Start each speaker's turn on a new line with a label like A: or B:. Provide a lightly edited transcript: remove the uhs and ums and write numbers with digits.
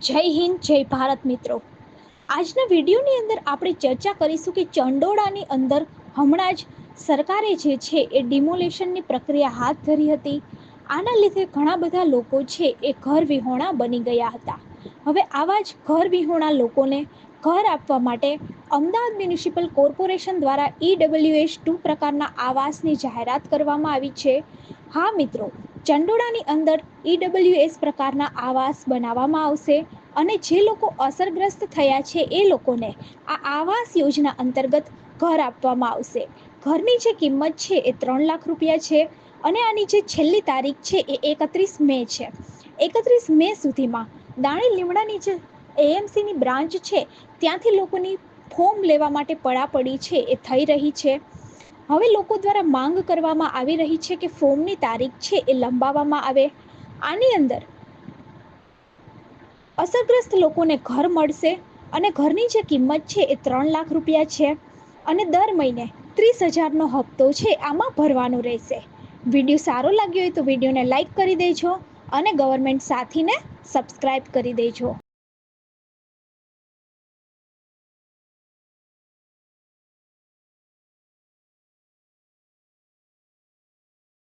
A: જય હિન્દ, જય ભારત મિત્રો. આજના વિડીયોની અંદર આપણે ચર્ચા કરીશું કે ચંડોળાની અંદર હમણાં જ સરકારે જે છે એ ડિમોલેશનની પ્રક્રિયા હાથ ધરી હતી. આના લીધે ઘણા બધા લોકો છે એ ઘર વિહોણા બની ગયા હતા. હવે આવા જ ઘર વિહોણા લોકોને ઘર આપવા માટે અમદાવાદ મ્યુનિસિપલ કોર્પોરેશન દ્વારા EWS2 પ્રકારના આવાસની જાહેરાત કરવામાં આવી છે. હા મિત્રો, ચંડોળાની અંદર EWS પ્રકારના આવાસ બનાવવામાં આવશે અને જે લોકો અસરગ્રસ્ત થયા છે એ લોકોને આ આવાસ યોજના અંતર્ગત ઘર આપવામાં આવશે. ઘરની જે કિંમત છે એ 3 લાખ રૂપિયા છે અને આની જે છેલ્લી તારીખ છે એ 31 મે છે. 31 મે સુધીમાં દાણી લીમડાની જે AMCની બ્રાન્ચ છે ત્યાંથી લોકોની ફોર્મ લેવા માટે પડાપડી છે એ થઈ રહી છે. હવે લોકો દ્વારા માંગ કરવામાં આવી રહી છે કે ફોર્મની તારીખ છે એ લંબાવવામાં આવે. આની અંદર અસરગ્રસ્ત લોકોને ઘર મળશે અને ઘરની જે કિંમત છે એ 3 લાખ રૂપિયા છે અને દર મહિને 30,000નો હપ્તો છે આમાં ભરવાનો રહેશે. વિડીયો સારો લાગ્યો હોય તો વિડીયોને લાઈક કરી દેજો અને ગવર્મેન્ટ સાથીને સબસ્ક્રાઈબ કરી દેજો.